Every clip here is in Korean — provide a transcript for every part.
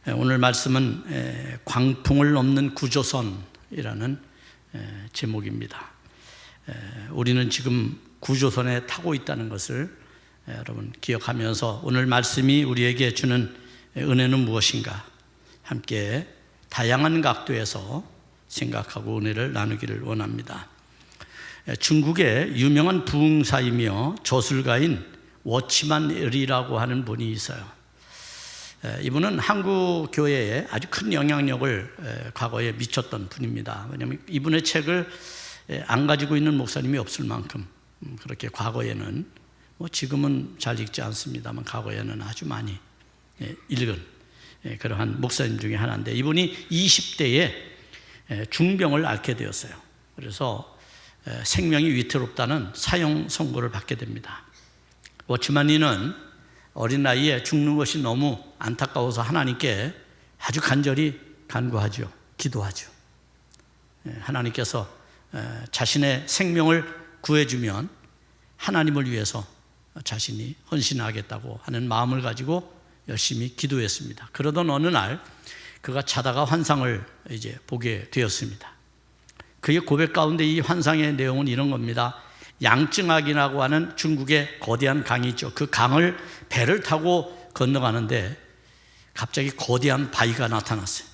오늘 말씀은 광풍을 넘는 구조선이라는 제목입니다. 우리는 지금 구조선에 타고 있다는 것을 여러분 기억하면서 오늘 말씀이 우리에게 주는 은혜는 무엇인가 함께 다양한 각도에서 생각하고 은혜를 나누기를 원합니다. 중국의 유명한 부흥사이며 저술가인 워치만 리라고 하는 분이 있어요. 이분은 한국 교회에 아주 큰 영향력을 과거에 미쳤던 분입니다. 왜냐하면 이분의 책을 안 가지고 있는 목사님이 없을 만큼 그렇게 과거에는 지금은 잘 읽지 않습니다만 과거에는 아주 많이 읽은 그러한 목사님 중에 하나인데, 이분이 20대에 중병을 앓게 되었어요. 그래서 생명이 위태롭다는 사형 선고를 받게 됩니다. 워치만 리는 어린 나이에 죽는 것이 너무 안타까워서 하나님께 아주 간절히 간구하죠. 기도하죠. 하나님께서 자신의 생명을 구해주면 하나님을 위해서 자신이 헌신하겠다고 하는 마음을 가지고 열심히 기도했습니다. 그러던 어느 날 그가 자다가 환상을 이제 보게 되었습니다. 그의 고백 가운데 이 환상의 내용은 이런 겁니다. 양증악이라고 하는 중국의 거대한 강이 있죠. 그 강을 배를 타고 건너가는데 갑자기 거대한 바위가 나타났어요.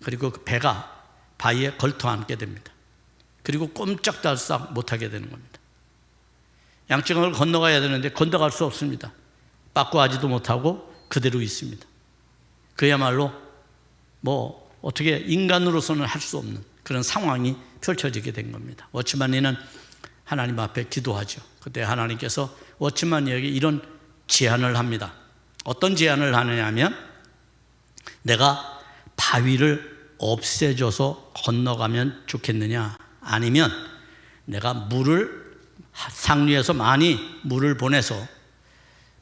그리고 그 배가 바위에 걸터 앉게 됩니다. 그리고 꼼짝달싹 못하게 되는 겁니다. 양증악을 건너가야 되는데 건너갈 수 없습니다. 빠꾸하지도 못하고 그대로 있습니다. 그야말로 어떻게 인간으로서는 할 수 없는 그런 상황이 펼쳐지게 된 겁니다. 워치만 리는 하나님 앞에 기도하죠. 그때 하나님께서 워치만 리에게 이런 제안을 합니다. 어떤 제안을 하느냐 하면, 내가 바위를 없애줘서 건너가면 좋겠느냐, 아니면 내가 물을 상류에서 많이 물을 보내서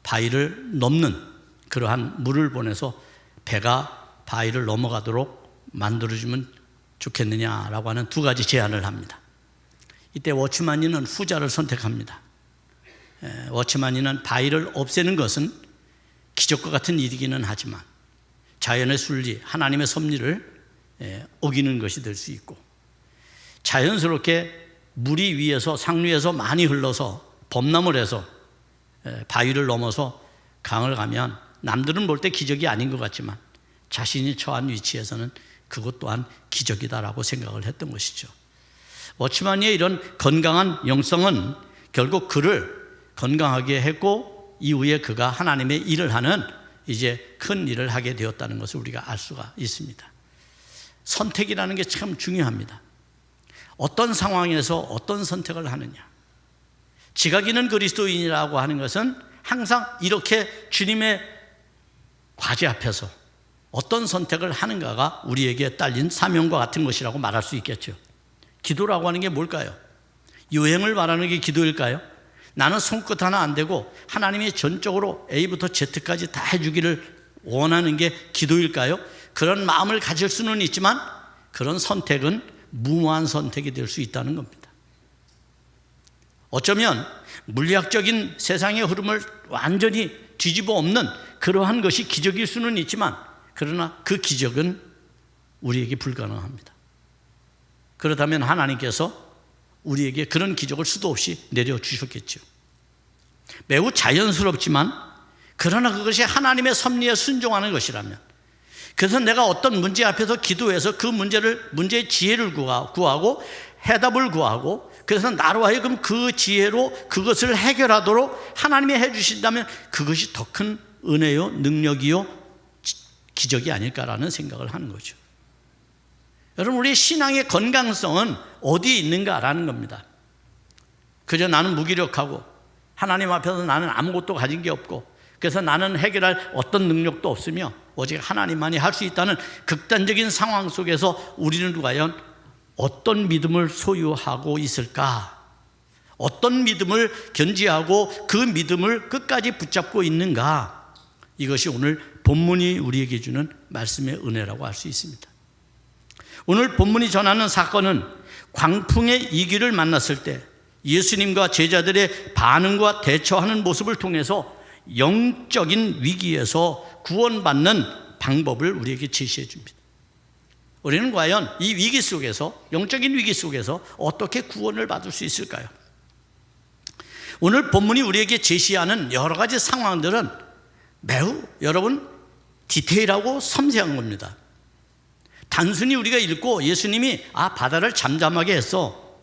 바위를 넘는 그러한 물을 보내서 배가 바위를 넘어가도록 만들어주면 좋겠느냐라고 하는 두 가지 제안을 합니다. 이때 워치만 리는 후자를 선택합니다. 워치만 리는 바위를 없애는 것은 기적과 같은 일이기는 하지만 자연의 순리, 하나님의 섭리를 어기는 것이 될 수 있고, 자연스럽게 물이 위에서 상류에서 많이 흘러서 범람을 해서 바위를 넘어서 강을 가면 남들은 볼 때 기적이 아닌 것 같지만 자신이 처한 위치에서는 그것 또한 기적이다라고 생각을 했던 것이죠. 워치만 리의 이런 건강한 영성은 결국 그를 건강하게 했고, 이후에 그가 하나님의 일을 하는 이제 큰 일을 하게 되었다는 것을 우리가 알 수가 있습니다. 선택이라는 게 참 중요합니다. 어떤 상황에서 어떤 선택을 하느냐. 지각이는 그리스도인이라고 하는 것은 항상 이렇게 주님의 과제 앞에서 어떤 선택을 하는가가 우리에게 딸린 사명과 같은 것이라고 말할 수 있겠죠. 기도라고 하는 게 뭘까요? 요행을 말하는 게 기도일까요? 나는 손끝 하나 안 대고 하나님이 전적으로 A부터 Z까지 다 해주기를 원하는 게 기도일까요? 그런 마음을 가질 수는 있지만 그런 선택은 무모한 선택이 될 수 있다는 겁니다. 어쩌면 물리학적인 세상의 흐름을 완전히 뒤집어 엎는 그러한 것이 기적일 수는 있지만, 그러나 그 기적은 우리에게 불가능합니다. 그렇다면 하나님께서 우리에게 그런 기적을 수도 없이 내려주셨겠죠. 매우 자연스럽지만, 그러나 그것이 하나님의 섭리에 순종하는 것이라면, 그래서 내가 어떤 문제 앞에서 기도해서 그 문제의 지혜를 구하고 해답을 구하고, 그래서 나로 하여금 그 지혜로 그것을 해결하도록 하나님이 해주신다면 그것이 더 큰 은혜요, 능력이요, 기적이 아닐까라는 생각을 하는 거죠. 여러분, 우리의 신앙의 건강성은 어디에 있는가라는 겁니다. 그저 나는 무기력하고 하나님 앞에서 나는 아무것도 가진 게 없고, 그래서 나는 해결할 어떤 능력도 없으며 오직 하나님만이 할 수 있다는 극단적인 상황 속에서 우리는 과연 어떤 믿음을 소유하고 있을까? 어떤 믿음을 견지하고 그 믿음을 끝까지 붙잡고 있는가? 이것이 오늘 본문이 우리에게 주는 말씀의 은혜라고 할 수 있습니다. 오늘 본문이 전하는 사건은 광풍의 이기를 만났을 때 예수님과 제자들의 반응과 대처하는 모습을 통해서 영적인 위기에서 구원받는 방법을 우리에게 제시해 줍니다. 우리는 과연 이 위기 속에서, 영적인 위기 속에서 어떻게 구원을 받을 수 있을까요? 오늘 본문이 우리에게 제시하는 여러 가지 상황들은 매우 여러분 디테일하고 섬세한 겁니다. 단순히 우리가 읽고 예수님이 바다를 잠잠하게 했어,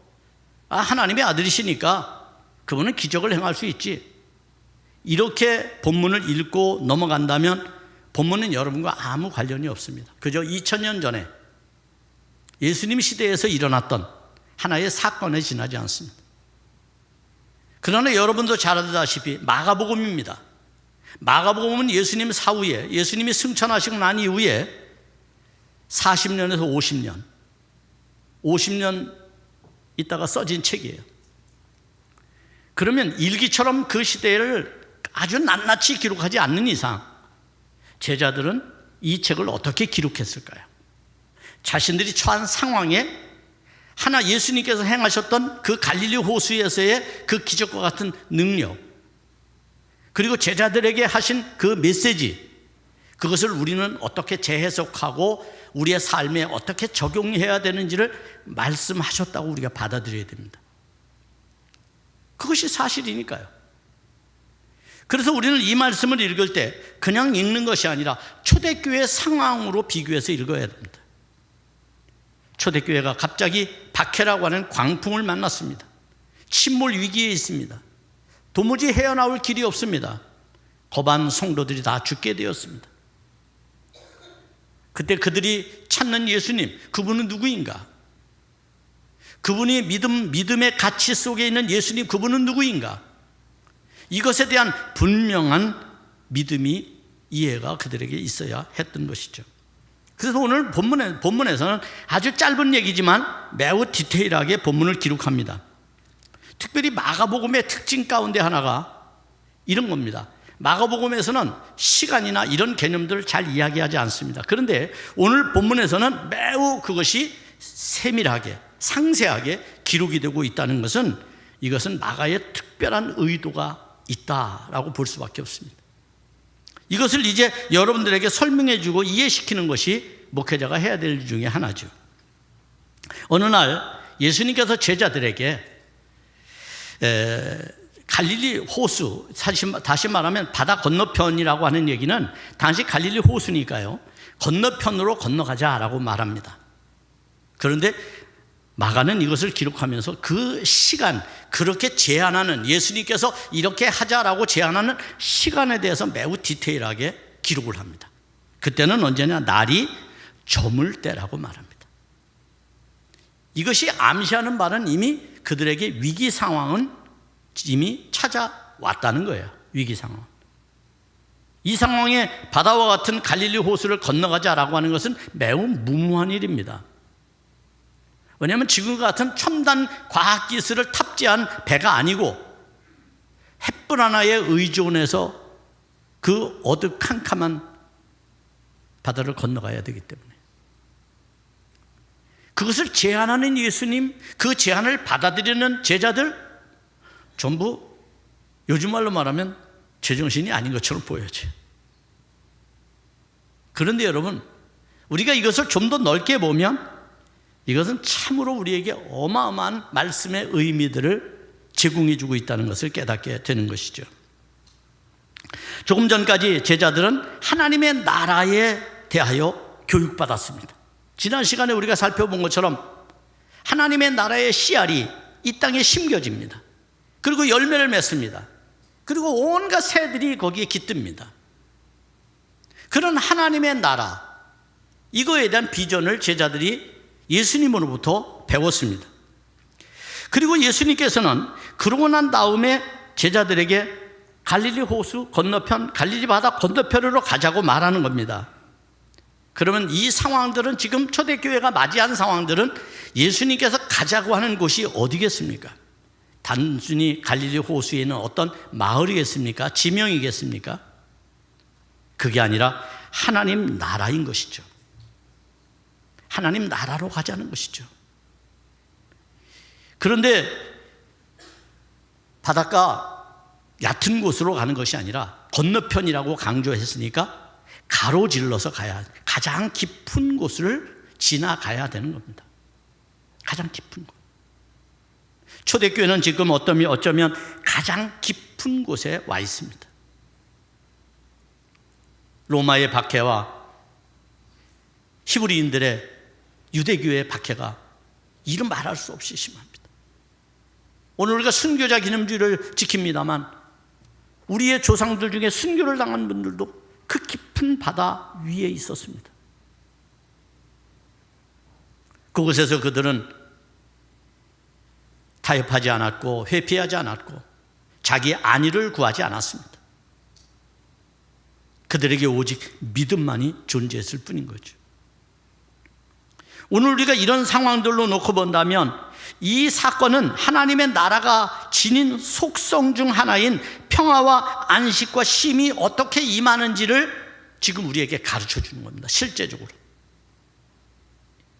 하나님의 아들이시니까 그분은 기적을 행할 수 있지, 이렇게 본문을 읽고 넘어간다면 본문은 여러분과 아무 관련이 없습니다. 그저 2000년 전에 예수님 시대에서 일어났던 하나의 사건에 지나지 않습니다. 그러나 여러분도 잘 아다시피 마가복음입니다. 마가복음은 예수님 사후에, 예수님이 승천하시고 난 이후에 40년에서 50년 있다가 써진 책이에요. 그러면 일기처럼 그 시대를 아주 낱낱이 기록하지 않는 이상 제자들은 이 책을 어떻게 기록했을까요? 자신들이 처한 상황에 하나 예수님께서 행하셨던 그 갈릴리 호수에서의 그 기적과 같은 능력, 그리고 제자들에게 하신 그 메시지, 그것을 우리는 어떻게 재해석하고 우리의 삶에 어떻게 적용해야 되는지를 말씀하셨다고 우리가 받아들여야 됩니다. 그것이 사실이니까요. 그래서 우리는 이 말씀을 읽을 때 그냥 읽는 것이 아니라 초대교회 상황으로 비교해서 읽어야 됩니다. 초대교회가 갑자기 박해라고 하는 광풍을 만났습니다. 침몰 위기에 있습니다. 도무지 헤어나올 길이 없습니다. 거반 성도들이 다 죽게 되었습니다. 그때 그들이 찾는 예수님, 그분은 누구인가? 그분이 믿음의 가치 속에 있는 예수님, 그분은 누구인가? 이것에 대한 분명한 믿음이, 이해가 그들에게 있어야 했던 것이죠. 그래서 오늘 본문에서는 아주 짧은 얘기지만 매우 디테일하게 본문을 기록합니다. 특별히 마가복음의 특징 가운데 하나가 이런 겁니다. 마가복음에서는 시간이나 이런 개념들을 잘 이야기하지 않습니다. 그런데 오늘 본문에서는 매우 그것이 세밀하게, 상세하게 기록이 되고 있다는 것은, 이것은 마가의 특별한 의도가 있다라고 볼 수밖에 없습니다. 이것을 이제 여러분들에게 설명해 주고 이해시키는 것이 목회자가 해야 될 일 중에 하나죠. 어느 날 예수님께서 제자들에게 갈릴리 호수, 다시 말하면 바다 건너편이라고 하는 얘기는 당시 갈릴리 호수니까요, 건너편으로 건너가자라고 말합니다. 그런데 마가는 이것을 기록하면서 그 시간, 그렇게 제한하는, 예수님께서 이렇게 하자라고 제한하는 시간에 대해서 매우 디테일하게 기록을 합니다. 그때는 언제냐? 날이 저물 때라고 말합니다. 이것이 암시하는 바는 이미 그들에게 위기 상황은 이미 찾아왔다는 거예요. 위기 상황. 이 상황에 바다와 같은 갈릴리 호수를 건너가자라고 하는 것은 매우 무모한 일입니다. 왜냐하면 지금과 같은 첨단 과학기술을 탑재한 배가 아니고 햇불 하나에 의존해서 그 어두캄캄한 바다를 건너가야 되기 때문에, 그것을 제한하는 예수님, 그 제한을 받아들이는 제자들, 전부 요즘 말로 말하면 제정신이 아닌 것처럼 보여져요. 그런데 여러분, 우리가 이것을 좀 더 넓게 보면 이것은 참으로 우리에게 어마어마한 말씀의 의미들을 제공해 주고 있다는 것을 깨닫게 되는 것이죠. 조금 전까지 제자들은 하나님의 나라에 대하여 교육받았습니다. 지난 시간에 우리가 살펴본 것처럼 하나님의 나라의 씨알이 이 땅에 심겨집니다. 그리고 열매를 맺습니다. 그리고 온갖 새들이 거기에 깃듭니다. 그런 하나님의 나라, 이거에 대한 비전을 제자들이 예수님으로부터 배웠습니다. 그리고 예수님께서는 그러고 난 다음에 제자들에게 갈릴리 호수 건너편, 갈릴리 바다 건너편으로 가자고 말하는 겁니다. 그러면 이 상황들은, 지금 초대교회가 맞이한 상황들은 예수님께서 가자고 하는 곳이 어디겠습니까? 단순히 갈릴리 호수에 있는 어떤 마을이겠습니까? 지명이겠습니까? 그게 아니라 하나님 나라인 것이죠. 하나님 나라로 가자는 것이죠. 그런데 바닷가 얕은 곳으로 가는 것이 아니라 건너편이라고 강조했으니까 가로질러서 가장 깊은 곳을 지나가야 되는 겁니다. 가장 깊은 곳. 초대교회는 지금 어쩌면 가장 깊은 곳에 와 있습니다. 로마의 박해와 히브리인들의 유대교회의 박해가 이루 말할 수 없이 심합니다. 오늘 우리가 순교자 기념주의를 지킵니다만 우리의 조상들 중에 순교를 당한 분들도 그 깊은 바다 위에 있었습니다. 그곳에서 그들은 타협하지 않았고 회피하지 않았고 자기 안위를 구하지 않았습니다. 그들에게 오직 믿음만이 존재했을 뿐인 거죠. 오늘 우리가 이런 상황들로 놓고 본다면 이 사건은 하나님의 나라가 지닌 속성 중 하나인 평화와 안식과 쉼이 어떻게 임하는지를 지금 우리에게 가르쳐 주는 겁니다. 실제적으로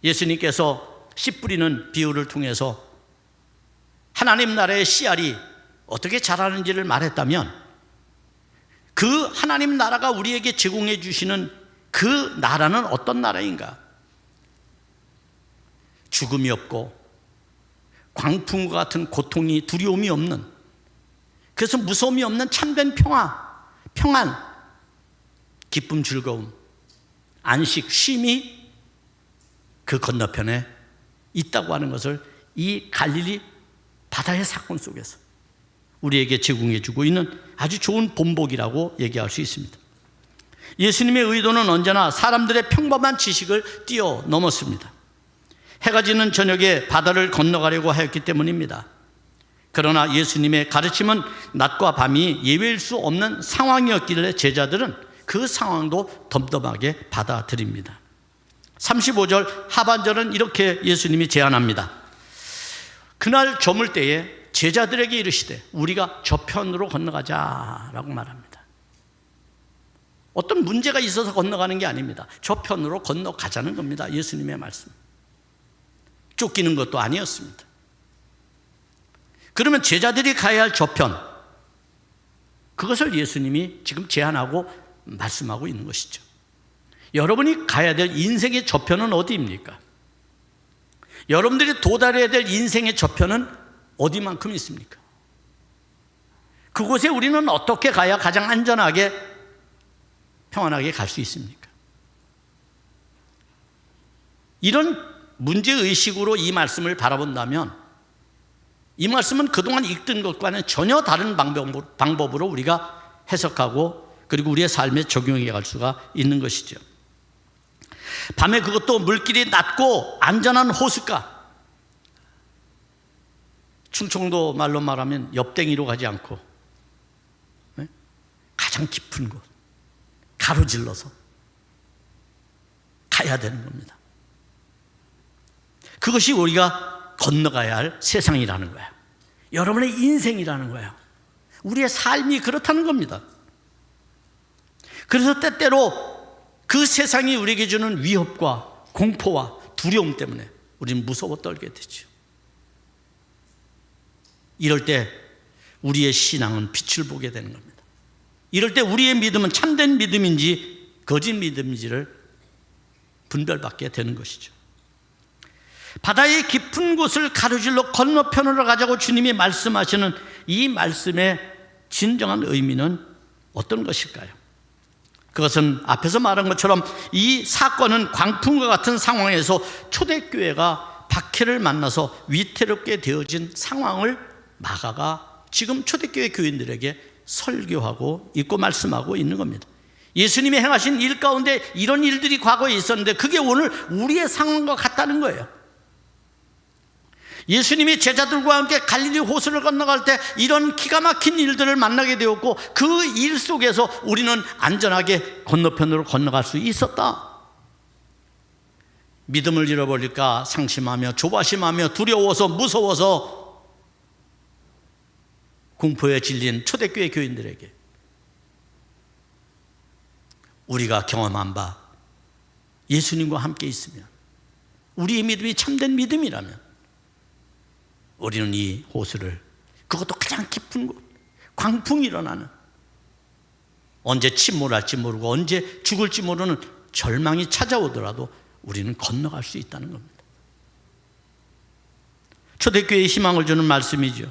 예수님께서 씨 뿌리는 비유를 통해서 하나님 나라의 씨알이 어떻게 자라는지를 말했다면 그 하나님 나라가 우리에게 제공해 주시는 그 나라는 어떤 나라인가? 죽음이 없고 광풍과 같은 고통이 두려움이 없는, 그래서 무서움이 없는 참된 평안, 기쁨, 즐거움, 안식, 쉼이 그 건너편에 있다고 하는 것을 이 갈릴리 바다의 사건 속에서 우리에게 제공해 주고 있는 아주 좋은 본보기라고 얘기할 수 있습니다. 예수님의 의도는 언제나 사람들의 평범한 지식을 뛰어넘었습니다. 해가 지는 저녁에 바다를 건너가려고 하였기 때문입니다. 그러나 예수님의 가르침은 낮과 밤이 예외일 수 없는 상황이었길래 제자들은 그 상황도 덤덤하게 받아들입니다. 35절 하반절은 이렇게 예수님이 제안합니다. 그날 저물 때에 제자들에게 이르시되 우리가 저편으로 건너가자라고 말합니다. 어떤 문제가 있어서 건너가는 게 아닙니다. 저편으로 건너가자는 겁니다. 예수님의 말씀. 쫓기는 것도 아니었습니다. 그러면 제자들이 가야 할 저편, 그것을 예수님이 지금 제안하고 말씀하고 있는 것이죠. 여러분이 가야 될 인생의 저편은 어디입니까? 여러분들이 도달해야 될 인생의 저편은 어디만큼 있습니까? 그곳에 우리는 어떻게 가야 가장 안전하게 평안하게 갈 수 있습니까? 이런 문제의식으로 이 말씀을 바라본다면 이 말씀은 그동안 읽던 것과는 전혀 다른 방법으로 우리가 해석하고 그리고 우리의 삶에 적용해 갈 수가 있는 것이죠. 밤에 그것도 물길이 낮고 안전한 호숫가, 충청도 말로 말하면 옆댕이로 가지 않고 가장 깊은 곳, 가로질러서 가야 되는 겁니다. 그것이 우리가 건너가야 할 세상이라는 거예요. 여러분의 인생이라는 거예요. 우리의 삶이 그렇다는 겁니다. 그래서 때때로 그 세상이 우리에게 주는 위협과 공포와 두려움 때문에 우리는 무서워 떨게 되죠. 이럴 때 우리의 신앙은 빛을 보게 되는 겁니다. 이럴 때 우리의 믿음은 참된 믿음인지 거짓 믿음인지를 분별받게 되는 것이죠. 바다의 깊은 곳을 가로질러 건너편으로 가자고 주님이 말씀하시는 이 말씀의 진정한 의미는 어떤 것일까요? 그것은 앞에서 말한 것처럼 이 사건은 광풍과 같은 상황에서 초대교회가 박해를 만나서 위태롭게 되어진 상황을 마가가 지금 초대교회 교인들에게 설교하고 있고 말씀하고 있는 겁니다. 예수님이 행하신 일 가운데 이런 일들이 과거에 있었는데 그게 오늘 우리의 상황과 같다는 거예요. 예수님이 제자들과 함께 갈릴리 호수를 건너갈 때 이런 기가 막힌 일들을 만나게 되었고 그 일 속에서 우리는 안전하게 건너편으로 건너갈 수 있었다. 믿음을 잃어버릴까 상심하며 조바심하며 두려워서 무서워서 공포에 질린 초대교회 교인들에게 우리가 경험한 바 예수님과 함께 있으면 우리의 믿음이 참된 믿음이라면 우리는 이 호수를, 그것도 가장 깊은 곳, 광풍이 일어나는 언제 침몰할지 모르고 언제 죽을지 모르는 절망이 찾아오더라도 우리는 건너갈 수 있다는 겁니다. 초대교회에 희망을 주는 말씀이죠.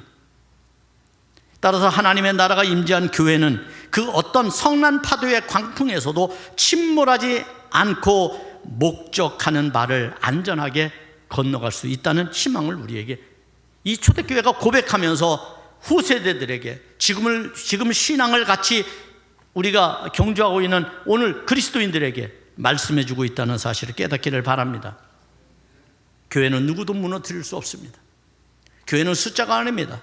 따라서 하나님의 나라가 임재한 교회는 그 어떤 성난 파도의 광풍에서도 침몰하지 않고 목적하는 바를 안전하게 건너갈 수 있다는 희망을 우리에게, 이 초대교회가 고백하면서 후세대들에게 지금 신앙을 같이 우리가 경주하고 있는 오늘 그리스도인들에게 말씀해 주고 있다는 사실을 깨닫기를 바랍니다. 교회는 누구도 무너뜨릴 수 없습니다. 교회는 숫자가 아닙니다.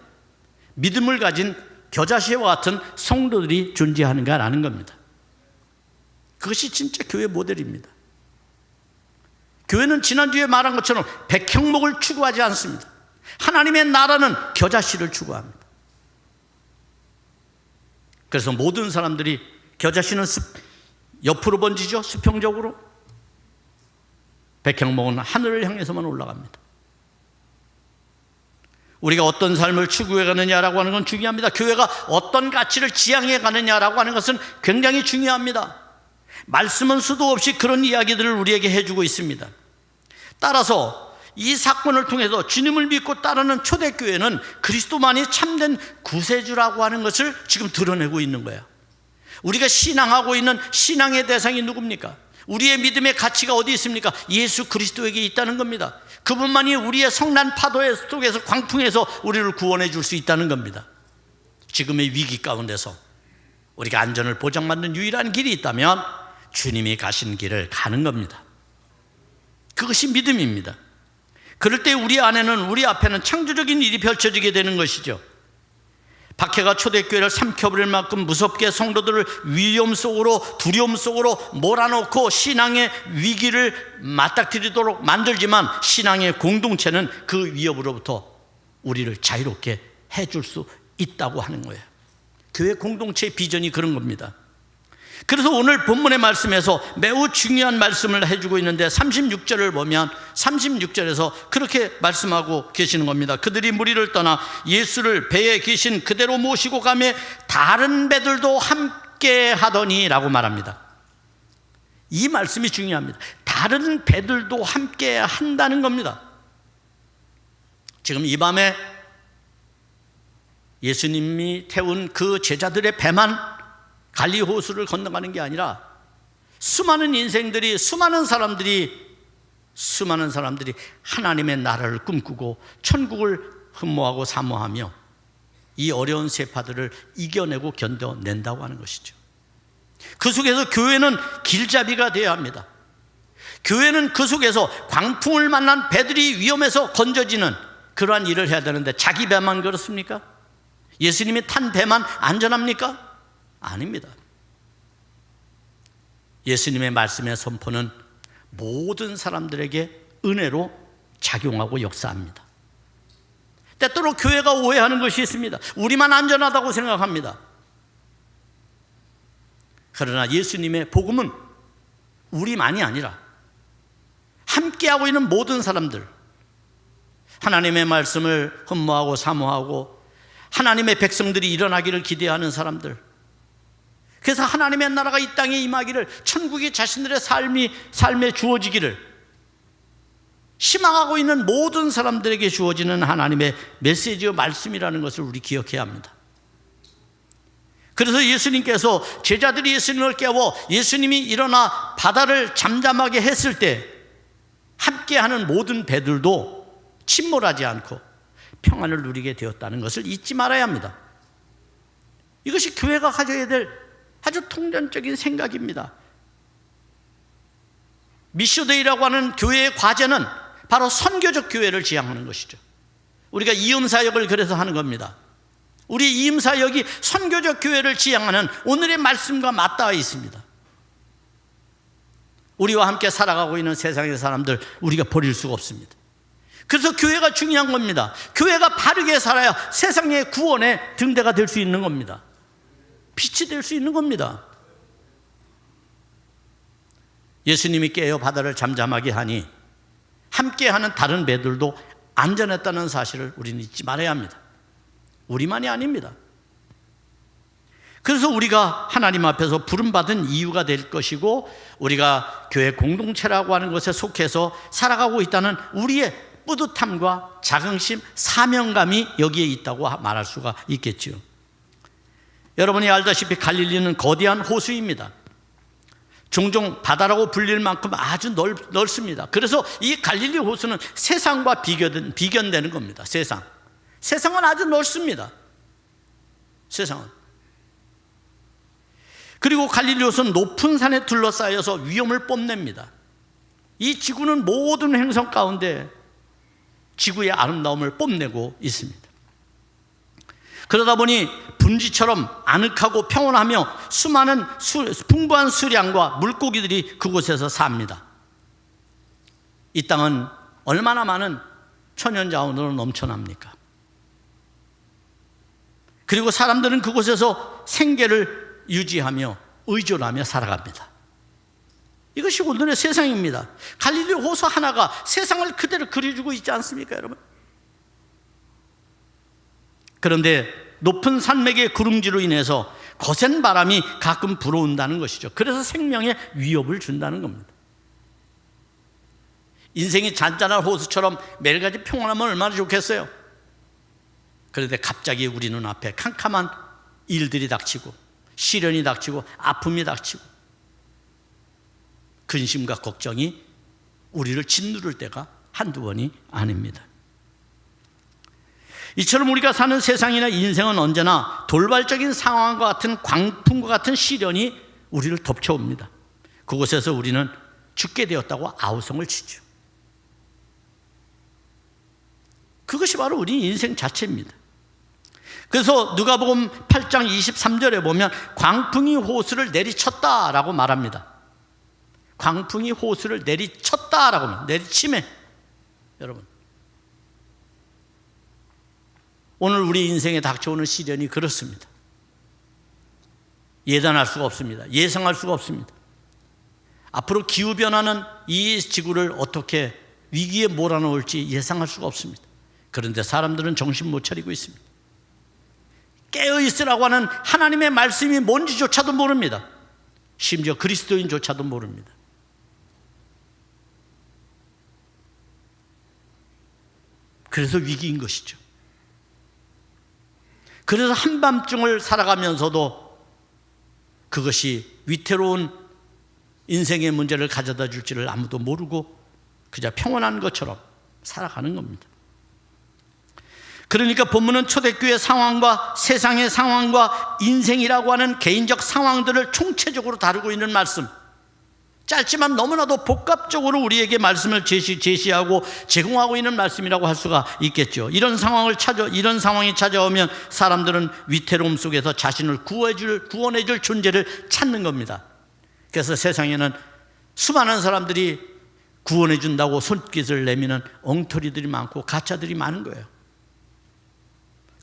믿음을 가진 겨자씨와 같은 성도들이 존재하는가라는 겁니다. 그것이 진짜 교회 모델입니다. 교회는 지난주에 말한 것처럼 백형목을 추구하지 않습니다. 하나님의 나라는 겨자씨를 추구합니다. 그래서 모든 사람들이, 겨자씨는 옆으로 번지죠, 수평적으로. 백형목은 하늘을 향해서만 올라갑니다. 우리가 어떤 삶을 추구해 가느냐라고 하는 건 중요합니다. 교회가 어떤 가치를 지향해 가느냐라고 하는 것은 굉장히 중요합니다. 말씀은 수도 없이 그런 이야기들을 우리에게 해주고 있습니다. 따라서 이 사건을 통해서 주님을 믿고 따르는 초대교회는 그리스도만이 참된 구세주라고 하는 것을 지금 드러내고 있는 거예요. 우리가 신앙하고 있는 신앙의 대상이 누굽니까? 우리의 믿음의 가치가 어디 있습니까? 예수 그리스도에게 있다는 겁니다. 그분만이 우리의 성난 파도 속에서, 광풍에서 우리를 구원해 줄 수 있다는 겁니다. 지금의 위기 가운데서 우리가 안전을 보장받는 유일한 길이 있다면 주님이 가신 길을 가는 겁니다. 그것이 믿음입니다. 그럴 때 우리 앞에는 창조적인 일이 펼쳐지게 되는 것이죠. 박해가 초대교회를 삼켜버릴 만큼 무섭게 성도들을 위험 속으로, 두려움 속으로 몰아넣고 신앙의 위기를 맞닥뜨리도록 만들지만 신앙의 공동체는 그 위협으로부터 우리를 자유롭게 해줄 수 있다고 하는 거예요. 교회 공동체의 비전이 그런 겁니다. 그래서 오늘 본문의 말씀에서 매우 중요한 말씀을 해주고 있는데 36절을 보면 36절에서 그렇게 말씀하고 계시는 겁니다. 그들이 무리를 떠나 예수를 배에 계신 그대로 모시고 가매 다른 배들도 함께 하더니 라고 말합니다. 이 말씀이 중요합니다. 다른 배들도 함께 한다는 겁니다. 지금 이 밤에 예수님이 태운 그 제자들의 배만 갈리 호수를 건너가는 게 아니라 수많은 인생들이, 수많은 사람들이 하나님의 나라를 꿈꾸고 천국을 흠모하고 사모하며 이 어려운 세파들을 이겨내고 견뎌낸다고 하는 것이죠. 그 속에서 교회는 길잡이가 되어야 합니다. 교회는 그 속에서 광풍을 만난 배들이 위험해서 건져지는 그러한 일을 해야 되는데 자기 배만 그렇습니까? 예수님이 탄 배만 안전합니까? 아닙니다. 예수님의 말씀의 선포는 모든 사람들에게 은혜로 작용하고 역사합니다. 때때로 교회가 오해하는 것이 있습니다. 우리만 안전하다고 생각합니다. 그러나 예수님의 복음은 우리만이 아니라 함께하고 있는 모든 사람들, 하나님의 말씀을 흠모하고 사모하고 하나님의 백성들이 일어나기를 기대하는 사람들, 그래서 하나님의 나라가 이 땅에 임하기를, 천국이 자신들의 삶에 주어지기를 희망하고 있는 모든 사람들에게 주어지는 하나님의 메시지와 말씀이라는 것을 우리 기억해야 합니다. 그래서 예수님께서 제자들이 예수님을 깨워 예수님이 일어나 바다를 잠잠하게 했을 때 함께하는 모든 배들도 침몰하지 않고 평안을 누리게 되었다는 것을 잊지 말아야 합니다. 이것이 교회가 가져야 될 아주 통전적인 생각입니다. 미쇼데이라고 하는 교회의 과제는 바로 선교적 교회를 지향하는 것이죠. 우리가 이음사역을 그래서 하는 겁니다. 우리 이음사역이 선교적 교회를 지향하는 오늘의 말씀과 맞닿아 있습니다. 우리와 함께 살아가고 있는 세상의 사람들 우리가 버릴 수가 없습니다. 그래서 교회가 중요한 겁니다. 교회가 바르게 살아야 세상의 구원의 등대가 될 수 있는 겁니다. 빛이 될 수 있는 겁니다. 예수님이 깨어 바다를 잠잠하게 하니 함께하는 다른 배들도 안전했다는 사실을 우리는 잊지 말아야 합니다. 우리만이 아닙니다. 그래서 우리가 하나님 앞에서 부름받은 이유가 될 것이고, 우리가 교회 공동체라고 하는 것에 속해서 살아가고 있다는 우리의 뿌듯함과 자긍심, 사명감이 여기에 있다고 말할 수가 있겠죠. 여러분이 알다시피 갈릴리는 거대한 호수입니다. 종종 바다라고 불릴 만큼 아주 넓습니다. 그래서 이 갈릴리 호수는 세상과 비견되는 겁니다. 세상은 아주 넓습니다. 세상은. 그리고 갈릴리 호수는 높은 산에 둘러싸여서 위험을 뽐냅니다. 이 지구는 모든 행성 가운데 지구의 아름다움을 뽐내고 있습니다. 그러다 보니 분지처럼 아늑하고 평온하며 수많은 풍부한 수량과 물고기들이 그곳에서 삽니다. 이 땅은 얼마나 많은 천연자원으로 넘쳐납니까? 그리고 사람들은 그곳에서 생계를 유지하며 의존하며 살아갑니다. 이것이 오늘의 세상입니다. 갈릴리 호수 하나가 세상을 그대로 그려주고 있지 않습니까, 여러분? 그런데 높은 산맥의 구름지로 인해서 거센 바람이 가끔 불어온다는 것이죠. 그래서 생명에 위협을 준다는 겁니다. 인생이 잔잔한 호수처럼 매일같이 평온하면 얼마나 좋겠어요. 그런데 갑자기 우리 눈앞에 캄캄한 일들이 닥치고, 시련이 닥치고, 아픔이 닥치고, 근심과 걱정이 우리를 짓누를 때가 한두 번이 아닙니다. 이처럼 우리가 사는 세상이나 인생은 언제나 돌발적인 상황과 같은 광풍과 같은 시련이 우리를 덮쳐옵니다. 그곳에서 우리는 죽게 되었다고 아우성을 치죠. 그것이 바로 우리 인생 자체입니다. 그래서 누가복음 8장 23절에 보면 광풍이 호수를 내리쳤다라고 말합니다. 광풍이 호수를 내리쳤다라고 합니다. 내리치매. 여러분, 오늘 우리 인생에 닥쳐오는 시련이 그렇습니다. 예단할 수가 없습니다. 예상할 수가 없습니다. 앞으로 기후변화는 이 지구를 어떻게 위기에 몰아넣을지 예상할 수가 없습니다. 그런데 사람들은 정신 못 차리고 있습니다. 깨어있으라고 하는 하나님의 말씀이 뭔지조차도 모릅니다. 심지어 그리스도인조차도 모릅니다. 그래서 위기인 것이죠. 그래서 한밤중을 살아가면서도 그것이 위태로운 인생의 문제를 가져다 줄지를 아무도 모르고 그저 평온한 것처럼 살아가는 겁니다. 그러니까 본문은 초대교회 상황과 세상의 상황과 인생이라고 하는 개인적 상황들을 총체적으로 다루고 있는 말씀, 짧지만 너무나도 복합적으로 우리에게 말씀을 제시하고 제공하고 있는 말씀이라고 할 수가 있겠죠. 이런 상황이 찾아오면 사람들은 위태로움 속에서 자신을 구원해줄 존재를 찾는 겁니다. 그래서 세상에는 수많은 사람들이 구원해준다고 손짓을 내미는 엉터리들이 많고 가짜들이 많은 거예요.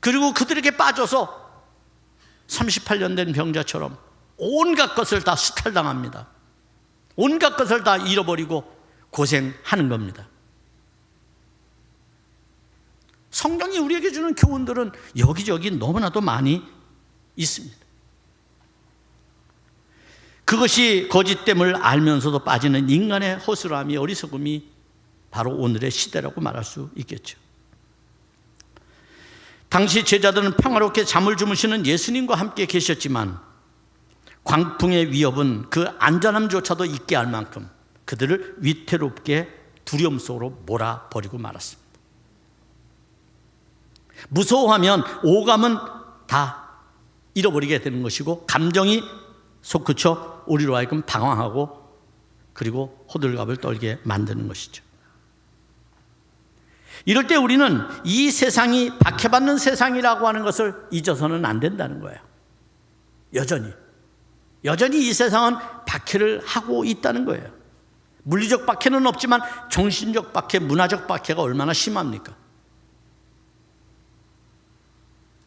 그리고 그들에게 빠져서 38년 된 병자처럼 온갖 것을 다 수탈당합니다. 온갖 것을 다 잃어버리고 고생하는 겁니다. 성경이 우리에게 주는 교훈들은 여기저기 너무나도 많이 있습니다. 그것이 거짓됨을 알면서도 빠지는 인간의 허술함이, 어리석음이 바로 오늘의 시대라고 말할 수 있겠죠. 당시 제자들은 평화롭게 잠을 주무시는 예수님과 함께 계셨지만 광풍의 위협은 그 안전함조차도 잊게 할 만큼 그들을 위태롭게 두려움 속으로 몰아버리고 말았습니다. 무서워하면 오감은 다 잃어버리게 되는 것이고, 감정이 솟구쳐 우리로 하여금 방황하고 그리고 호들갑을 떨게 만드는 것이죠. 이럴 때 우리는 이 세상이 박해받는 세상이라고 하는 것을 잊어서는 안 된다는 거예요. 여전히 이 세상은 박해를 하고 있다는 거예요. 물리적 박해는 없지만 정신적 박해, 문화적 박해가 얼마나 심합니까?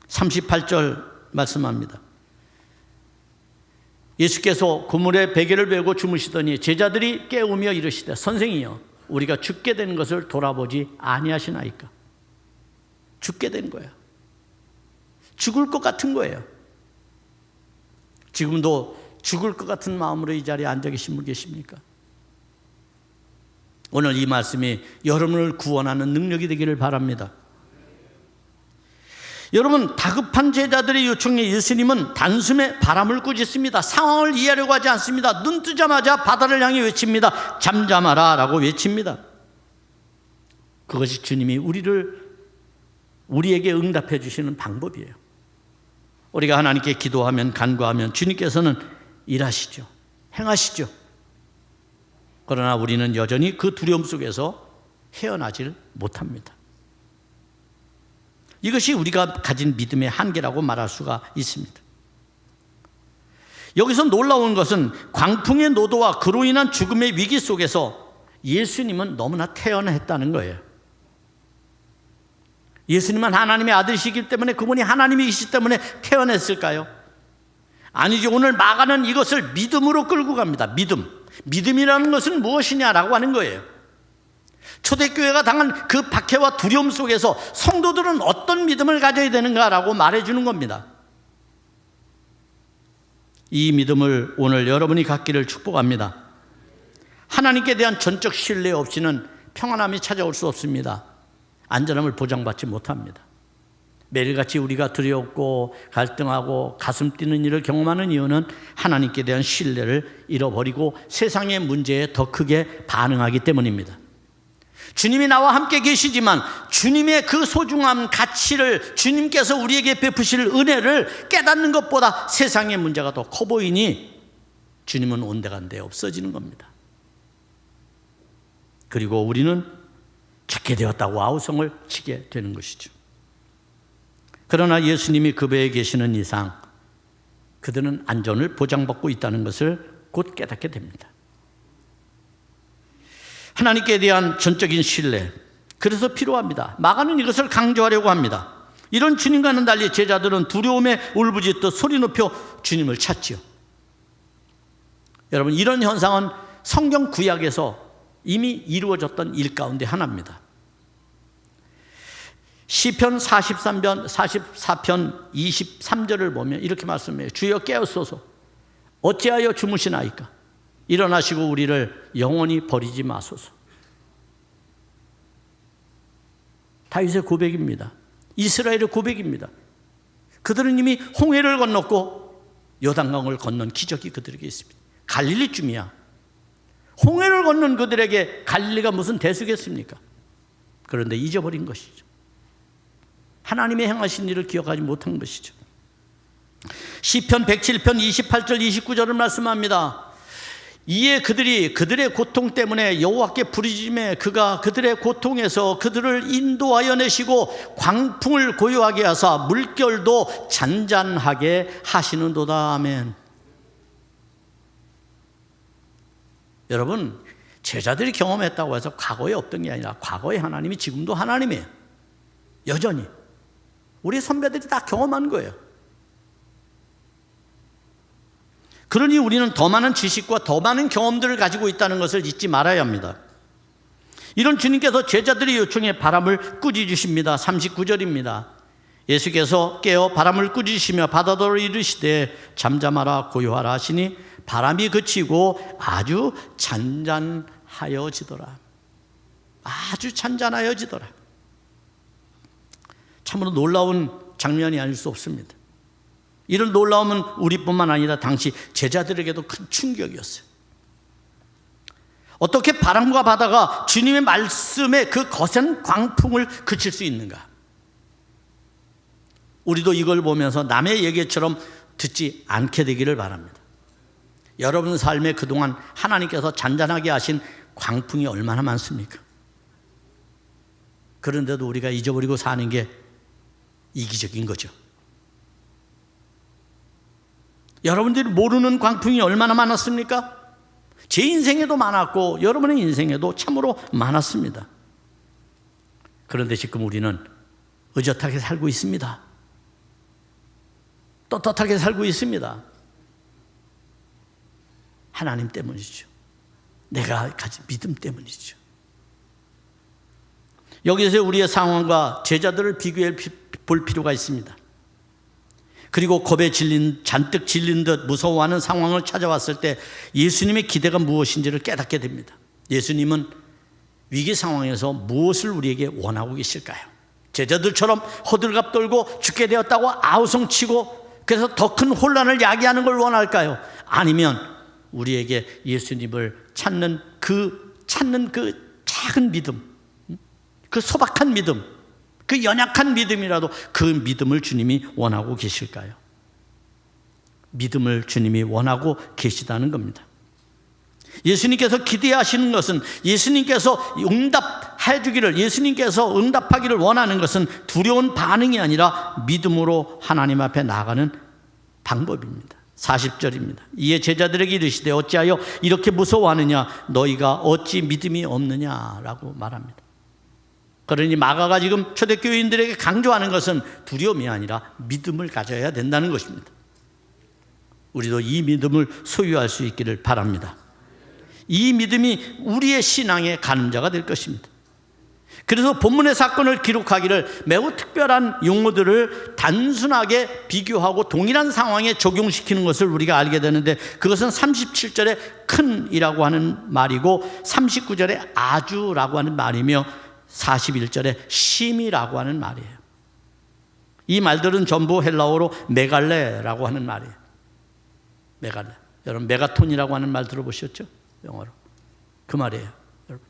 38절 말씀합니다. 예수께서 그물에 베개를 베고 주무시더니 제자들이 깨우며 이르시되 선생이여 우리가 죽게 된 것을 돌아보지 아니하시나이까. 죽게 된 거예요. 죽을 것 같은 거예요. 지금도 죽을 것 같은 마음으로 이 자리에 앉아 계신 분 계십니까? 오늘 이 말씀이 여러분을 구원하는 능력이 되기를 바랍니다. 여러분, 다급한 제자들의 요청에 예수님은 단숨에 바람을 꾸짖습니다. 상황을 이해하려고 하지 않습니다. 눈 뜨자마자 바다를 향해 외칩니다. 잠잠하라 라고 외칩니다. 그것이 주님이 우리에게 응답해 주시는 방법이에요. 우리가 하나님께 기도하면, 간구하면 주님께서는 일하시죠. 행하시죠. 그러나 우리는 여전히 그 두려움 속에서 헤어나질 못합니다. 이것이 우리가 가진 믿음의 한계라고 말할 수가 있습니다. 여기서 놀라운 것은 광풍의 노도와 그로 인한 죽음의 위기 속에서 예수님은 너무나 태연했다는 거예요. 예수님은 하나님의 아들이시기 때문에, 그분이 하나님이시기 때문에 태연했을까요? 아니죠. 오늘 마가는 이것을 믿음으로 끌고 갑니다. 믿음이라는 것은 무엇이냐라고 하는 거예요. 초대교회가 당한 그 박해와 두려움 속에서 성도들은 어떤 믿음을 가져야 되는가라고 말해주는 겁니다. 이 믿음을 오늘 여러분이 갖기를 축복합니다. 하나님께 대한 전적 신뢰 없이는 평안함이 찾아올 수 없습니다. 안전함을 보장받지 못합니다. 매일같이 우리가 두렵고 갈등하고 가슴 뛰는 일을 경험하는 이유는 하나님께 대한 신뢰를 잃어버리고 세상의 문제에 더 크게 반응하기 때문입니다. 주님이 나와 함께 계시지만 주님의 그 소중한 가치를, 주님께서 우리에게 베푸실 은혜를 깨닫는 것보다 세상의 문제가 더 커 보이니 주님은 온데간데 없어지는 겁니다. 그리고 우리는 죽게 되었다고 아우성을 치게 되는 것이죠. 그러나 예수님이 그 배에 계시는 이상 그들은 안전을 보장받고 있다는 것을 곧 깨닫게 됩니다. 하나님께 대한 전적인 신뢰, 그래서 필요합니다. 마가는 이것을 강조하려고 합니다. 이런 주님과는 달리 제자들은 두려움에 울부짖듯 소리 높여 주님을 찾지요. 여러분, 이런 현상은 성경 구약에서 이미 이루어졌던 일 가운데 하나입니다. 시편 44편 23절을 보면 이렇게 말씀해요. 주여 깨어소서, 어찌하여 주무시나이까? 일어나시고 우리를 영원히 버리지 마소서. 다윗의 고백입니다. 이스라엘의 고백입니다. 그들은 이미 홍해를 건넜고 요단강을 건넌 기적이 그들에게 있습니다. 갈릴리쯤이야. 홍해를 건넌 그들에게 갈릴리가 무슨 대수겠습니까? 그런데 잊어버린 것이죠. 하나님의 행하신 일을 기억하지 못한 것이죠. 시편 107편 28절 29절을 말씀합니다. 이에 그들이 그들의 고통 때문에 여호와께 부르짖음에 그가 그들의 고통에서 그들을 인도하여 내시고 광풍을 고요하게 하사 물결도 잔잔하게 하시는도다. 아멘. 여러분, 제자들이 경험했다고 해서 과거에 없던 게 아니라 과거에 하나님이 지금도 하나님이에요. 여전히 우리 선배들이 다 경험한 거예요. 그러니 우리는 더 많은 지식과 더 많은 경험들을 가지고 있다는 것을 잊지 말아야 합니다. 이런 주님께서 제자들의 요청에 바람을 꾸짖으십니다. 39절입니다. 예수께서 깨어 바람을 꾸짖으시며 바다더러 이르시되 잠잠하라 고요하라 하시니 바람이 그치고 아주 잔잔하여지더라. 아주 잔잔하여지더라. 참으로 놀라운 장면이 아닐 수 없습니다. 이런 놀라움은 우리뿐만 아니라 당시 제자들에게도 큰 충격이었어요. 어떻게 바람과 바다가 주님의 말씀에 그 거센 광풍을 그칠 수 있는가? 우리도 이걸 보면서 남의 얘기처럼 듣지 않게 되기를 바랍니다. 여러분 삶에 그동안 하나님께서 잔잔하게 하신 광풍이 얼마나 많습니까? 그런데도 우리가 잊어버리고 사는 게 이기적인 거죠. 여러분들이 모르는 광풍이 얼마나 많았습니까? 제 인생에도 많았고 여러분의 인생에도 참으로 많았습니다. 그런데 지금 우리는 의젓하게 살고 있습니다. 떳떳하게 살고 있습니다. 하나님 때문이죠. 내가 가진 믿음 때문이죠. 여기서 우리의 상황과 제자들을 비교해 볼 필요가 있습니다. 그리고 겁에 잔뜩 질린 듯 무서워하는 상황을 찾아왔을 때 예수님의 기대가 무엇인지를 깨닫게 됩니다. 예수님은 위기 상황에서 무엇을 우리에게 원하고 계실까요? 제자들처럼 호들갑 떨고 죽게 되었다고 아우성치고 그래서 더 큰 혼란을 야기하는 걸 원할까요? 아니면 우리에게 예수님을 찾는 그 작은 믿음, 그 소박한 믿음, 그 연약한 믿음이라도 그 믿음을 주님이 원하고 계실까요? 믿음을 주님이 원하고 계시다는 겁니다. 예수님께서 기대하시는 것은 예수님께서 응답하기를 원하는 것은 두려운 반응이 아니라 믿음으로 하나님 앞에 나아가는 방법입니다. 40절입니다. 이에 제자들에게 이르시되 어찌하여 이렇게 무서워하느냐 너희가 어찌 믿음이 없느냐라고 말합니다. 그러니 마가가 지금 초대교인들에게 강조하는 것은 두려움이 아니라 믿음을 가져야 된다는 것입니다. 우리도 이 믿음을 소유할 수 있기를 바랍니다. 이 믿음이 우리의 신앙의 가늠자가 될 것입니다. 그래서 본문의 사건을 기록하기를 매우 특별한 용어들을 단순하게 비교하고 동일한 상황에 적용시키는 것을 우리가 알게 되는데 그것은 37절에 큰이라고 하는 말이고 39절에 아주라고 하는 말이며 41절에 심이라고 하는 말이에요. 이 말들은 전부 헬라어로 메갈레라고 하는 말이에요. 메갈레. 여러분 메가톤이라고 하는 말 들어보셨죠? 영어로. 그 말이에요. 여러분.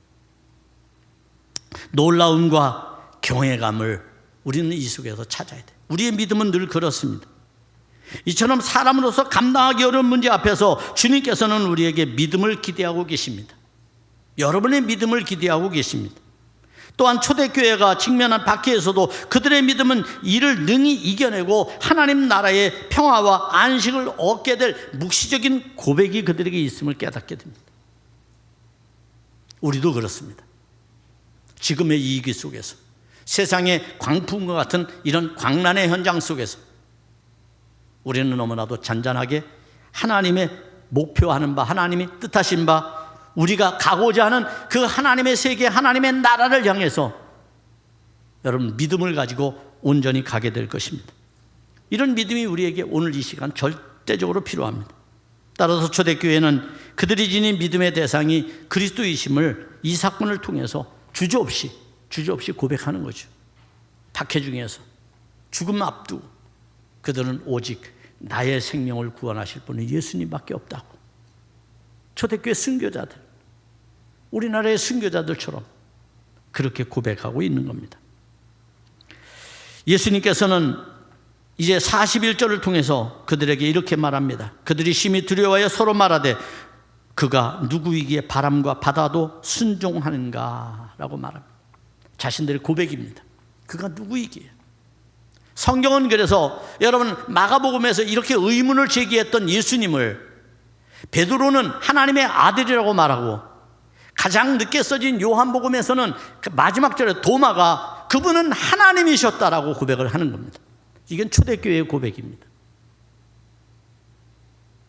놀라움과 경외감을 우리는 이 속에서 찾아야 돼요. 우리의 믿음은 늘 그렇습니다. 이처럼 사람으로서 감당하기 어려운 문제 앞에서 주님께서는 우리에게 믿음을 기대하고 계십니다. 여러분의 믿음을 기대하고 계십니다. 또한 초대교회가 직면한 박해에서도 그들의 믿음은 이를 능히 이겨내고 하나님 나라의 평화와 안식을 얻게 될 묵시적인 고백이 그들에게 있음을 깨닫게 됩니다. 우리도 그렇습니다. 지금의 이 위기 속에서 세상의 광풍과 같은 이런 광란의 현장 속에서 우리는 너무나도 잔잔하게 하나님의 목표하는 바, 하나님이 뜻하신 바, 우리가 가고자 하는 그 하나님의 세계, 하나님의 나라를 향해서 여러분 믿음을 가지고 온전히 가게 될 것입니다. 이런 믿음이 우리에게 오늘 이 시간 절대적으로 필요합니다. 따라서 초대교회는 그들이 지닌 믿음의 대상이 그리스도이심을 이 사건을 통해서 주저없이 고백하는 거죠. 박해 중에서 죽음 앞두고 그들은 오직 나의 생명을 구원하실 분은 예수님밖에 없다고. 초대교회 순교자들, 우리나라의 순교자들처럼 그렇게 고백하고 있는 겁니다. 예수님께서는 이제 41절을 통해서 그들에게 이렇게 말합니다. 그들이 심히 두려워하여 서로 말하되 그가 누구이기에 바람과 바다도 순종하는가 라고 말합니다. 자신들의 고백입니다. 그가 누구이기에. 성경은 그래서 여러분 마가복음에서 이렇게 의문을 제기했던 예수님을 베드로는 하나님의 아들이라고 말하고 가장 늦게 써진 요한복음에서는 그 마지막 절에 도마가 그분은 하나님이셨다라고 고백을 하는 겁니다. 이건 초대교회의 고백입니다.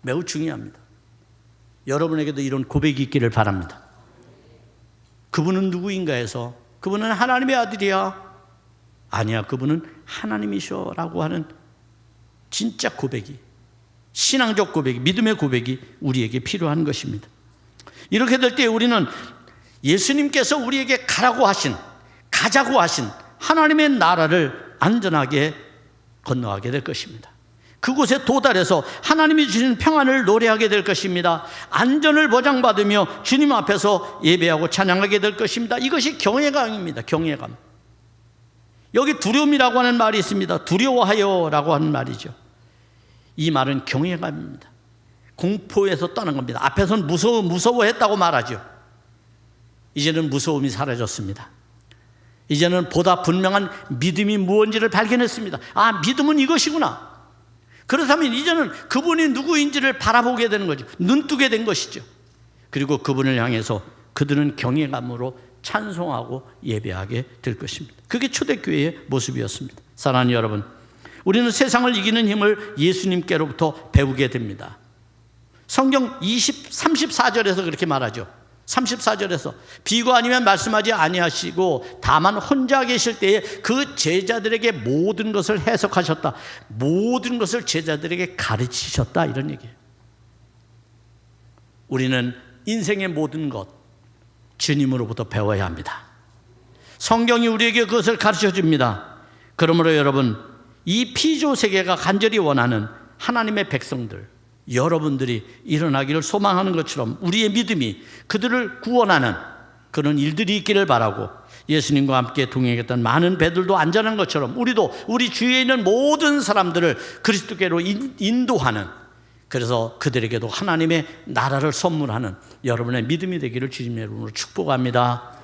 매우 중요합니다. 여러분에게도 이런 고백이 있기를 바랍니다. 그분은 누구인가 해서 그분은 하나님의 아들이야. 아니야, 그분은 하나님이셔라고 하는 진짜 고백이, 신앙적 고백이, 믿음의 고백이 우리에게 필요한 것입니다. 이렇게 될 때 우리는 예수님께서 우리에게 가자고 하신 하나님의 나라를 안전하게 건너가게 될 것입니다. 그곳에 도달해서 하나님이 주신 평안을 노래하게 될 것입니다. 안전을 보장받으며 주님 앞에서 예배하고 찬양하게 될 것입니다. 이것이 경외감입니다. 경외감. 여기 두려움이라고 하는 말이 있습니다. 두려워하여라고 하는 말이죠. 이 말은 경외감입니다. 공포에서 떠난 겁니다. 앞에서는 무서워했다고 말하죠. 이제는 무서움이 사라졌습니다. 이제는 보다 분명한 믿음이 무엇인지를 발견했습니다. 아, 믿음은 이것이구나. 그렇다면 이제는 그분이 누구인지를 바라보게 되는 거죠. 눈뜨게 된 것이죠. 그리고 그분을 향해서 그들은 경외감으로 찬송하고 예배하게 될 것입니다. 그게 초대교회의 모습이었습니다. 사랑하는 여러분, 우리는 세상을 이기는 힘을 예수님께로부터 배우게 됩니다. 성경 34절에서 그렇게 말하죠. 34절에서 비고 아니면 말씀하지 아니하시고 다만 혼자 계실 때에 그 제자들에게 모든 것을 해석하셨다. 모든 것을 제자들에게 가르치셨다. 이런 얘기예요. 우리는 인생의 모든 것 주님으로부터 배워야 합니다. 성경이 우리에게 그것을 가르쳐 줍니다. 그러므로 여러분, 이 피조 세계가 간절히 원하는 하나님의 백성들, 여러분들이 일어나기를 소망하는 것처럼 우리의 믿음이 그들을 구원하는 그런 일들이 있기를 바라고, 예수님과 함께 동행했던 많은 배들도 안전한 것처럼 우리도 우리 주위에 있는 모든 사람들을 그리스도께로 인도하는, 그래서 그들에게도 하나님의 나라를 선물하는 여러분의 믿음이 되기를 주님의 이름으로 축복합니다.